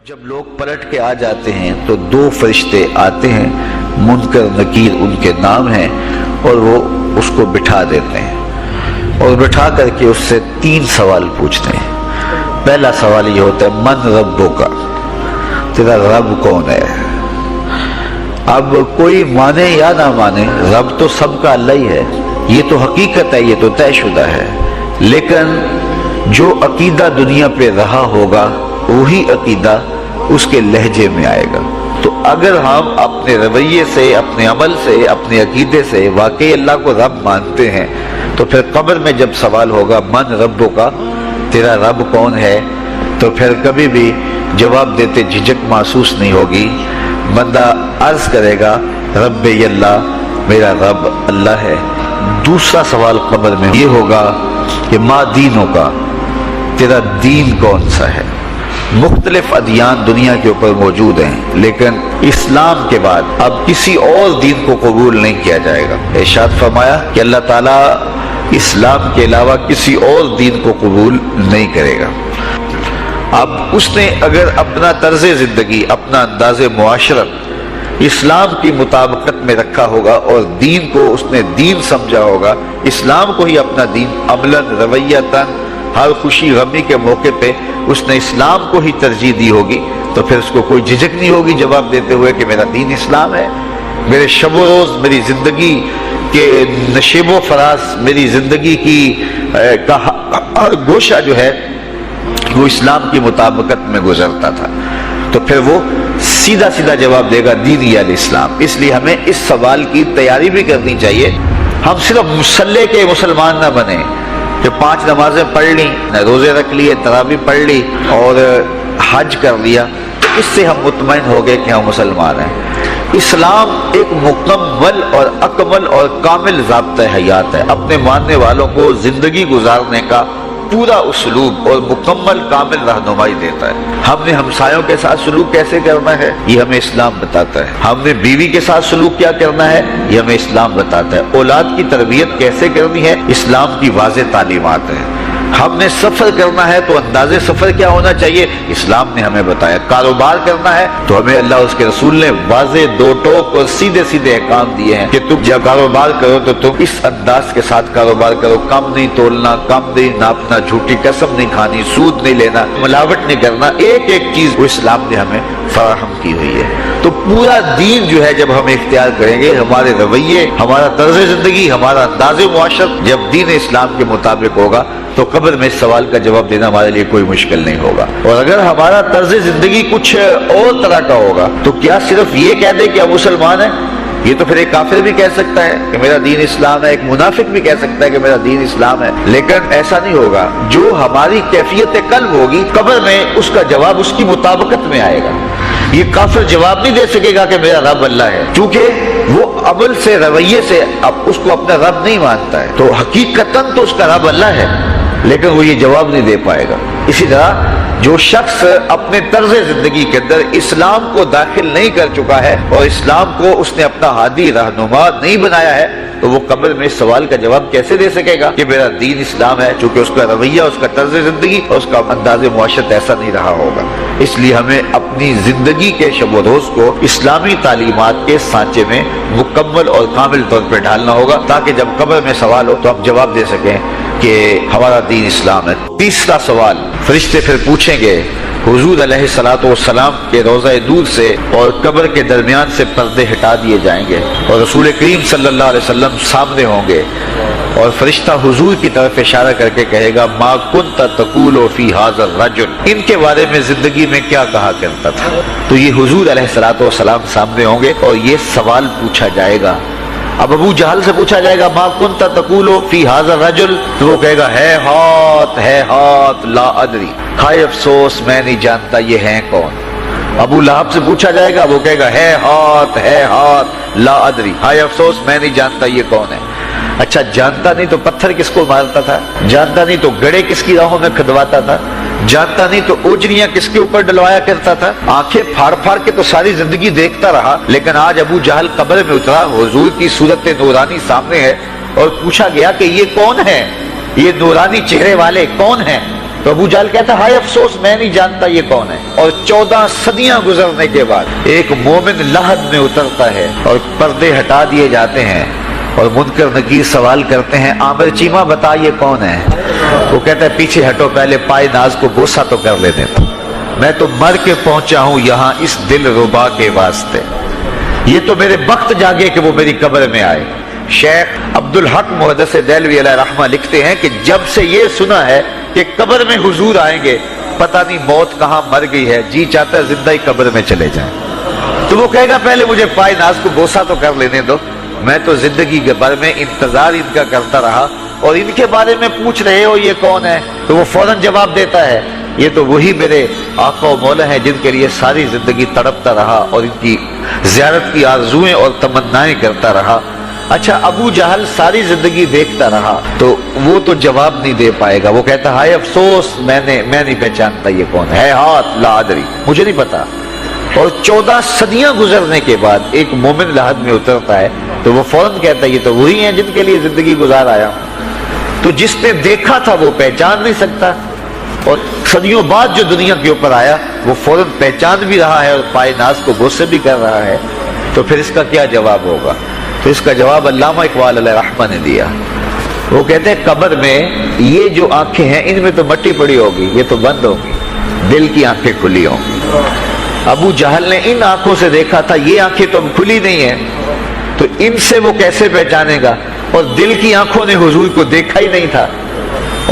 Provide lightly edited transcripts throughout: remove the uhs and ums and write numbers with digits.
جب لوگ پلٹ کے آ جاتے ہیں تو دو فرشتے آتے ہیں، منکر نکیر ان کے نام ہیں، اور وہ اس کو بٹھا دیتے ہیں اور بٹھا کر کے اس سے 3 سوال پوچھتے ہیں۔ پہلا سوال یہ ہوتا ہے من ربک، تیرا رب کون ہے؟ اب کوئی مانے یا نہ مانے، رب تو سب کا اللہ ہی ہے، یہ تو حقیقت ہے، یہ تو طے شدہ ہے، لیکن جو عقیدہ دنیا پہ رہا ہوگا وہی عقیدہ اس کے لہجے میں آئے گا۔ تو اگر ہم اپنے رویے سے، اپنے عمل سے، اپنے عقیدے سے واقعی اللہ کو رب مانتے ہیں تو پھر قبر میں جب سوال ہوگا من ربک، تیرا رب کون ہے، تو پھر کبھی بھی جواب دیتے جھجک محسوس نہیں ہوگی۔ بندہ عرض کرے گا رب اللہ، میرا رب اللہ ہے۔ دوسرا سوال قبر میں یہ ہوگا کہ ما دینوں کا، تیرا دین کون سا ہے؟ مختلف ادیان دنیا کے اوپر موجود ہیں، لیکن اسلام کے بعد اب کسی اور دین کو قبول نہیں کیا جائے گا۔ ارشاد فرمایا کہ اللہ تعالیٰ اسلام کے علاوہ کسی اور دین کو قبول نہیں کرے گا۔ اب اس نے اگر اپنا طرز زندگی، اپنا انداز معاشرت اسلام کی مطابقت میں رکھا ہوگا اور دین کو اس نے دین سمجھا ہوگا، اسلام کو ہی اپنا دین، عملاً رویتاً ہر خوشی غمی کے موقع پہ اس نے اسلام کو ہی ترجیح دی ہوگی، تو پھر اس کو کوئی جھجک نہیں ہوگی جواب دیتے ہوئے کہ میرا دین اسلام ہے۔ میرے شب و روز، میری زندگی کے نشیب و فراز، میری زندگی کی ہر گوشہ جو ہے وہ اسلام کی مطابقت میں گزرتا تھا، تو پھر وہ سیدھا سیدھا جواب دے گا دین الاسلام۔ اس لیے ہمیں اس سوال کی تیاری بھی کرنی چاہیے۔ ہم صرف مسلح کے مسلمان نہ بنیں کہ 5 نمازیں پڑھ لی، روزے رکھ لیے، تراویح پڑھ لی اور حج کر لیا، تو اس سے ہم مطمئن ہو گئے کہ ہم مسلمان ہیں۔ اسلام ایک مکمل اور اکمل اور کامل ضابطہ حیات ہے، اپنے ماننے والوں کو زندگی گزارنے کا پورا اسلوب اور مکمل کامل رہنمائی دیتا ہے۔ ہم نے ہمسایوں کے ساتھ سلوک کیسے کرنا ہے یہ ہمیں اسلام بتاتا ہے، ہم نے بیوی کے ساتھ سلوک کیا کرنا ہے یہ ہمیں اسلام بتاتا ہے، اولاد کی تربیت کیسے کرنی ہے اسلام کی واضح تعلیمات ہیں، ہم نے سفر کرنا ہے تو انداز سفر کیا ہونا چاہیے اسلام نے ہمیں بتایا، کاروبار کرنا ہے تو ہمیں اللہ اس کے رسول نے واضح 2 ٹوک اور سیدھے سیدھے احکام دیے ہیں کہ تم جب کاروبار کرو تو تم اس انداز کے ساتھ کاروبار کرو، کم نہیں تولنا، کم نہیں ناپنا، جھوٹی قسم نہیں کھانی، سود نہیں لینا، ملاوٹ نہیں کرنا، ایک ایک چیز وہ اسلام نے ہمیں فراہم کی ہوئی ہے۔ تو پورا دین جو ہے جب ہم اختیار کریں گے، ہمارے رویے، ہمارا طرز زندگی، ہمارا انداز معاشرت جب دین اسلام کے مطابق ہوگا تو قبر میں اس سوال کا جواب دینا ہمارے لیے کوئی مشکل نہیں ہوگا۔ اور اگر ہمارا طرز زندگی کچھ اور طرح کا ہوگا تو کیا صرف یہ کہہ دے کہ ہم مسلمان ہیں؟ یہ تو پھر ایک کافر بھی کہہ سکتا ہے کہ میرا دین اسلام ہے، ایک منافق بھی کہہ سکتا ہے کہ میرا دین اسلام ہے، لیکن ایسا نہیں ہوگا۔ جو ہماری کیفیت قلب ہوگی قبر میں اس کا جواب اس کی مطابقت میں آئے گا۔ یہ کافر جواب نہیں دے سکے گا کہ میرا رب اللہ ہے، کیونکہ وہ عمل سے، رویے سے اب اس کو اپنا رب نہیں مانتا ہے، تو حقیقتاً تو اس کا رب اللہ ہے، لیکن وہ یہ جواب نہیں دے پائے گا۔ اسی طرح جو شخص اپنے طرز زندگی کے اندر اسلام کو داخل نہیں کر چکا ہے اور اسلام کو اس نے اپنا ہادی رہنما نہیں بنایا ہے، تو وہ قبر میں اس سوال کا جواب کیسے دے سکے گا کہ میرا دین اسلام ہے، چونکہ اس کا رویہ، اس کا طرز زندگی اور اس کا انداز معاشرت ایسا نہیں رہا ہوگا۔ اس لیے ہمیں اپنی زندگی کے شب و روز کو اسلامی تعلیمات کے سانچے میں مکمل اور کامل طور پر ڈھالنا ہوگا، تاکہ جب قبر میں سوال ہو تو ہم جواب دے سکیں کہ ہمارا دین اسلام ہے۔ تیسرا سوال فرشتے پھر پوچھیں گے، حضور علیہ الصلوۃ والسلام کے روضہ دور سے اور قبر کے درمیان سے پردے ہٹا دیے جائیں گے اور رسول کریم صلی اللہ علیہ وسلم سامنے ہوں گے، اور فرشتہ حضور کی طرف اشارہ کر کے کہے گا ما کنت تقول فی ھذا الرجل، ان کے بارے میں زندگی میں کیا کہا کرتا تھا۔ تو یہ حضور علیہ الصلوۃ والسلام سامنے ہوں گے اور یہ سوال پوچھا جائے گا۔ اب ابو جہل سے پوچھا جائے گا ما کنت تقول فی ھذا الرجل، تو وہ کہے گا ہے ہاتھ لا ادری، ہائے افسوس میں نہیں جانتا یہ ہیں کون۔ ابو لہب سے پوچھا جائے گا، وہ کہے گا ہے ہاتھ لا ادری، ہائے افسوس میں نہیں جانتا یہ کون ہے۔ اچھا جانتا نہیں تو پتھر کس کو مارتا تھا، جانتا نہیں تو گڑے کس کی راہوں میں کھدواتا تھا، جانتا نہیں تو اوجریاں کس کے اوپر ڈلوایا کرتا تھا، آنکھیں پھاڑ پھاڑ کے تو ساری زندگی دیکھتا رہا، لیکن آج ابو جہل قبر میں اترا، حضور کی صورت نورانی سامنے ہے اور پوچھا گیا کہ یہ کون ہے، یہ نورانی چہرے والے کون ہیں؟ تو ابو جہل کہتا ہائے افسوس میں نہیں جانتا یہ کون ہے. اور 14 صدیاں گزرنے کے بعد ایک مومن لحد میں اترتا ہے اور پردے ہٹا دیے جاتے ہیں اور منکر نکیر سوال کرتے ہیں عامر چیمہ بتا یہ کون ہے. وہ کہتا ہے پیچھے ہٹو پہلے پائے ناز کو بوسہ تو کر لینے دو. میں تو مر کے پہنچا ہوں یہاں اس دل ربا کے واسطے. یہ تو میرے وقت جاگے کہ وہ میری قبر میں آئے. شیخ عبدالحق محدث دہلوی علیہ رحمہ لکھتے ہیں کہ جب سے یہ سنا ہے کہ قبر میں حضور آئیں گے پتہ نہیں موت کہاں مر گئی ہے, جی چاہتا ہے زندہ ہی قبر میں چلے جائیں. تو وہ کہے گا پہلے مجھے پائے ناز کو بوسہ تو کر لینے دو. میں تو زندگی کے بھر میں انتظار ان کا کرتا رہا اور ان کے بارے میں پوچھ رہے ہو یہ کون ہے. تو وہ فوراً جواب دیتا ہے یہ تو وہی میرے آقا و مولا ہیں جن کے لیے ساری زندگی تڑپتا رہا اور ان کی زیارت کی آرزوئیں اور تمنائیں کرتا رہا. اچھا ابو جہل ساری زندگی دیکھتا رہا تو وہ تو جواب نہیں دے پائے گا. وہ کہتا ہائے افسوس میں نہیں پہچانتا یہ کون ہے. ہاتھ لا ادری مجھے نہیں پتا. اور 14 صدیاں گزرنے کے بعد ایک مومن لحد میں اترتا ہے تو وہ فوراً کہتا ہے یہ تو وہی ہیں جن کے لیے زندگی گزار آیا ہوں. تو جس نے دیکھا تھا وہ پہچان نہیں سکتا اور صدیوں بعد جو دنیا کے اوپر آیا وہ فوراً پہچان بھی رہا ہے اور پائے ناز کو بوسے بھی کر رہا ہے. تو پھر اس کا کیا جواب ہوگا؟ تو اس کا جواب علامہ اقبال علیہ رحمہ نے دیا. وہ کہتے ہیں قبر میں یہ جو آنکھیں ہیں ان میں تو مٹی پڑی ہوگی, یہ تو بند ہوگی, دل کی آنکھیں کھلی ہوں گی. ابو جہل نے ان آنکھوں سے دیکھا تھا, یہ آنکھیں تو اب کھلی نہیں ہیں, تو ان سے وہ کیسے پہچانے گا؟ اور دل کی آنکھوں نے حضور کو دیکھا ہی نہیں تھا.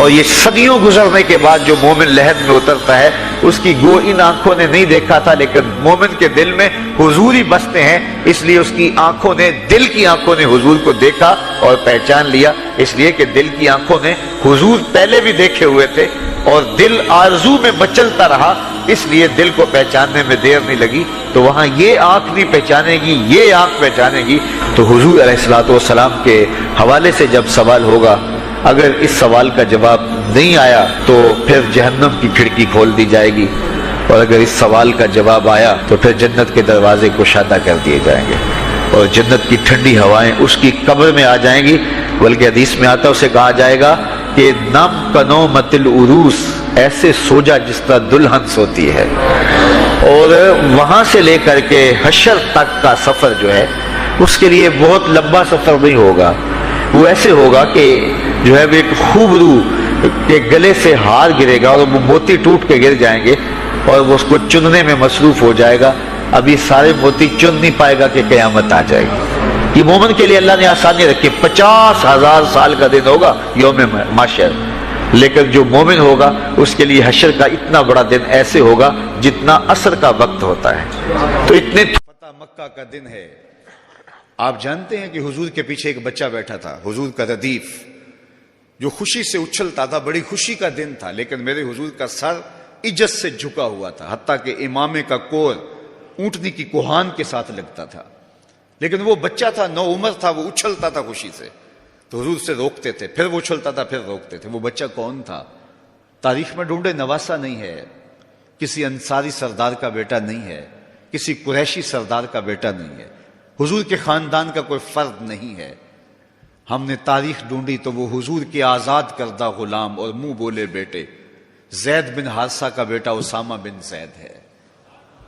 اور یہ صدیوں گزرنے کے بعد جو مومن لحد میں اترتا ہے اس کی گو ان آنکھوں نے نہیں دیکھا تھا, لیکن مومن کے دل میں حضور ہی بستے ہیں, اس لیے اس کی آنکھوں نے, دل کی آنکھوں نے حضور کو دیکھا اور پہچان لیا. اس لیے کہ دل کی آنکھوں نے حضور پہلے بھی دیکھے ہوئے تھے اور دل آرزو میں مچلتا رہا, اس لیے دل کو پہچاننے میں دیر نہیں لگی. تو وہاں یہ آنکھ نہیں پہچانے گی, یہ آنکھ پہچانے گی. تو حضور علیہ الصلوۃ والسلام کے حوالے سے جب سوال ہوگا, اگر اس سوال کا جواب نہیں آیا تو پھر جہنم کی کھڑکی کھول دی جائے گی, اور اگر اس سوال کا جواب آیا تو پھر جنت کے دروازے کشادہ کر دیے جائیں گے اور جنت کی ٹھنڈی ہوائیں اس کی قبر میں آ جائیں گی. بلکہ حدیث میں آتا اسے کہا جائے گا کہ نم کنو متل عروس, ایسے سو جا جس طرح دلہن سوتی ہے. اور وہاں سے لے کر کے حشر تک کا سفر جو ہے اس کے لیے بہت لمبا سفر نہیں ہوگا. وہ ایسے ہوگا کہ جو ہے وہ ایک خوبرو کے گلے سے ہار گرے گا اور وہ موتی ٹوٹ کے گر جائیں گے اور وہ اس کو چننے میں مصروف ہو جائے گا. ابھی سارے موتی چن نہیں پائے گا کہ قیامت آ جائے گی. یہ مومن کے لیے اللہ نے آسانی رکھی. 50,000 سال کا دن ہوگا یوم محشر, لیکن جو مومن ہوگا اس کے لیے حشر کا اتنا بڑا دن ایسے ہوگا جتنا عصر کا وقت ہوتا ہے. تو اتنے فتح مکہ کا دن ہے. آپ جانتے ہیں کہ حضور کے پیچھے ایک بچہ بیٹھا تھا, حضور کا ردیف, جو خوشی سے اچھلتا تھا. بڑی خوشی کا دن تھا, لیکن میرے حضور کا سر عجز سے جھکا ہوا تھا, حتیٰ کہ امامے کا کور اونٹنی کی کوہان کے ساتھ لگتا تھا. لیکن وہ بچہ تھا, نو عمر تھا, وہ اچھلتا تھا خوشی سے. تو حضور سے روکتے تھے, پھر وہ اچھلتا تھا, پھر روکتے تھے. وہ بچہ کون تھا؟ تاریخ میں ڈھونڈے, نواسا نہیں ہے, کسی انصاری سردار کا بیٹا نہیں ہے, کسی قریشی سردار کا بیٹا نہیں ہے, حضور کے خاندان کا کوئی فرد نہیں ہے. ہم نے تاریخ ڈھونڈی تو وہ حضور کے آزاد کردہ غلام اور منہ بولے بیٹے زید بن حارثہ کا بیٹا اسامہ بن زید ہے.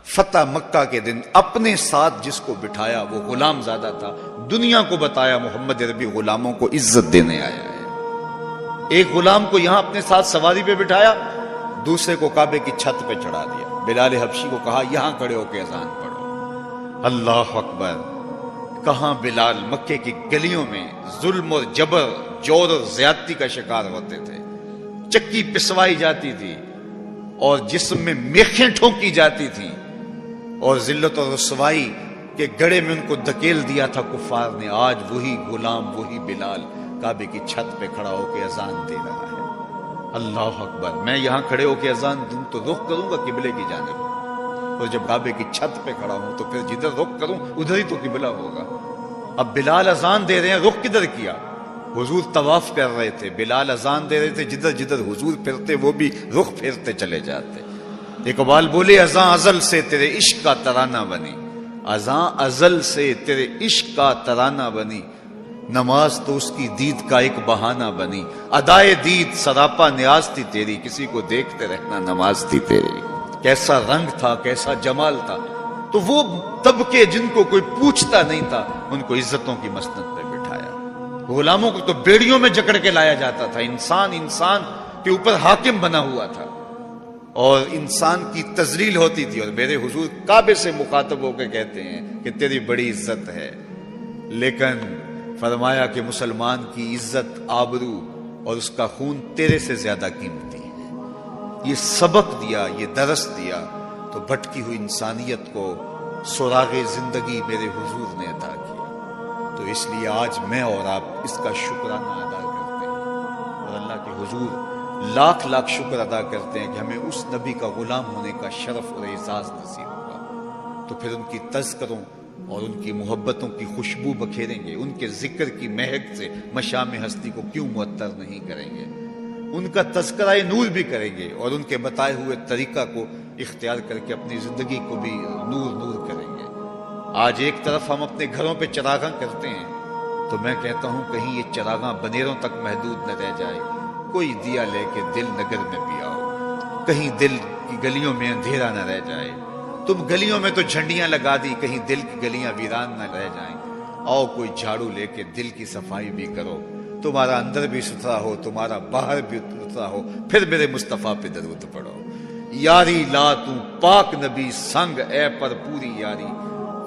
فتح مکہ کے دن اپنے ساتھ جس کو بٹھایا وہ غلام زادہ تھا. دنیا کو بتایا محمد عربی غلاموں کو عزت دینے آیا ہے. ایک غلام کو یہاں اپنے ساتھ سواری پہ بٹھایا, دوسرے کو کعبے کی چھت پہ چڑھا دیا. بلال حبشی کو کہا یہاں کھڑے ہو کے اذان پڑھو. اللہ اکبر. کہاں بلال مکے کی گلیوں میں ظلم اور جبر, جور اور زیادتی کا شکار ہوتے تھے. چکی پسوائی جاتی تھی اور جسم میں میخیں ٹھونکی جاتی تھی, اور ذلت اور رسوائی کے گڑھے میں ان کو دھکیل دیا تھا کفار نے. آج وہی غلام, وہی بلال کعبے کی چھت پہ کھڑا ہو کے اذان دے رہا ہے. اللہ اکبر. میں یہاں کھڑے ہو کے اذان دوں تو رخ کروں گا قبلے کی جانب, اور جب کعبے کی چھت پہ کھڑا ہوں تو پھر جدھر رخ کروں ادھر ہی تو قبلہ ہوگا. اب بلال اذان دے رہے ہیں, رخ کدھر کیا؟ حضور طواف کر رہے تھے, بلال اذان دے رہے تھے, جدھر جدھر حضور پھرتے وہ بھی رخ پھیرتے چلے جاتے. اقبال بولے اذان ازل سے تیرے عشق کا ترانہ بنی, اذان ازل سے تیرے عشق کا ترانہ بنی, نماز تو اس کی دید کا ایک بہانہ بنی، ادائے دید سراپا نیاز تھی تیری، کسی کو دیکھتے رہنا نماز تھی تیری۔ کیسا رنگ تھا، کیسا جمال تھا، تو وہ طبقے جن کو کوئی پوچھتا نہیں تھا ان کو عزتوں کی مسند پہ بٹھایا۔ غلاموں کو تو بیڑیوں میں جکڑ کے لایا جاتا تھا، انسان کے اوپر حاکم بنا ہوا تھا اور انسان کی تذلیل ہوتی تھی، اور میرے حضور کعبے سے مخاطب ہو کے کہتے ہیں کہ تیری بڑی عزت ہے، لیکن فرمایا کہ مسلمان کی عزت، آبرو اور اس کا خون تیرے سے زیادہ قیمتی ہے۔ یہ سبق دیا، یہ درس دیا تو بھٹکی ہوئی انسانیت کو سراغ زندگی میرے حضور نے عطا کیا۔ تو اس لیے آج میں اور آپ اس کا شکرانہ ادا کرتے ہیں اور اللہ کے حضور لاکھ لاکھ شکر ادا کرتے ہیں کہ ہمیں اس نبی کا غلام ہونے کا شرف اور اعزاز نصیب ہوا۔ تو پھر ان کی تذکروں اور ان کی محبتوں کی خوشبو بکھیریں گے، ان کے ذکر کی مہک سے مشام ہستی کو کیوں معطر نہیں کریں گے، ان کا تذکرہ نور بھی کریں گے اور ان کے بتائے ہوئے طریقہ کو اختیار کر کے اپنی زندگی کو بھی نور نور کریں گے۔ آج ایک طرف ہم اپنے گھروں پہ چراغاں کرتے ہیں تو میں کہتا ہوں کہیں یہ چراغاں بنیروں تک محدود نہ رہ جائے، کوئی دیا لے کے دل نگر میں بھی آؤ، کہیں دل کی گلیوں میں اندھیرا نہ رہ جائے۔ تم گلیوں میں تو جھنڈیاں لگا دی، کہیں دل کی گلیاں ویران نہ رہ جائیں۔ آؤ کوئی جھاڑو لے کے دل کی صفائی بھی کرو، تمہارا اندر بھی ستھرا ہو، تمہارا باہر بھی ستھرا ہو، پھر میرے مصطفیٰ پہ درود پڑھو۔ یاری لا تو پاک نبی سنگ اے پر پوری یاری،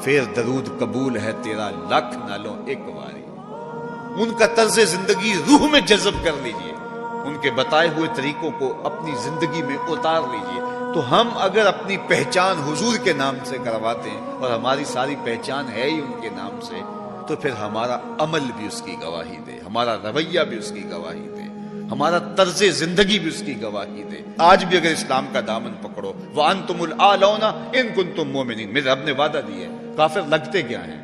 پھر درود قبول ہے تیرا لکھ نالوں ایک واری۔ ان کا طرز زندگی روح میں جذب کر لیجئے، ان کے بتائے ہوئے طریقوں کو اپنی زندگی میں اتار لیجئے۔ تو ہم اگر اپنی پہچان حضور کے نام سے کرواتے ہیں اور ہماری ساری پہچان ہے ہی ان کے نام سے، تو پھر ہمارا عمل بھی اس کی گواہی دے، ہمارا رویہ بھی اس کی گواہی دے، ہمارا طرز زندگی بھی اس کی گواہی دے۔ آج بھی اگر اسلام کا دامن پکڑو، وَأَنْتُمُ الْأَعْلَوْنَ إِن كُنتُم مُؤْمِنِينَ، میرے رب نے وعدہ دیا ہے، کافر لگتے کیا ہیں،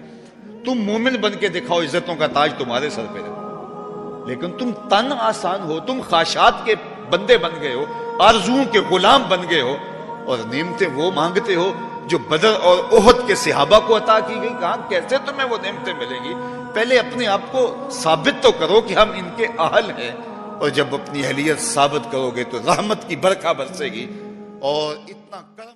تم مومن بن کے دکھاؤ، عزتوں کا تاج تمہارے سر پہ رکھو، لیکن تم تن آسان ہو، تم خواہشات کے بندے بن گئے ہو، آرزوؤں کے غلام بن گئے ہو، اور نعمتیں وہ مانگتے ہو جو بدر اور احد کے صحابہ کو عطا کی گئی۔ کہاں کیسے تمہیں وہ نعمتیں ملیں گی؟ پہلے اپنے آپ کو ثابت تو کرو کہ ہم ان کے اہل ہیں، اور جب اپنی اہلیت ثابت کرو گے تو رحمت کی برکھا برسے گی اور اتنا کرم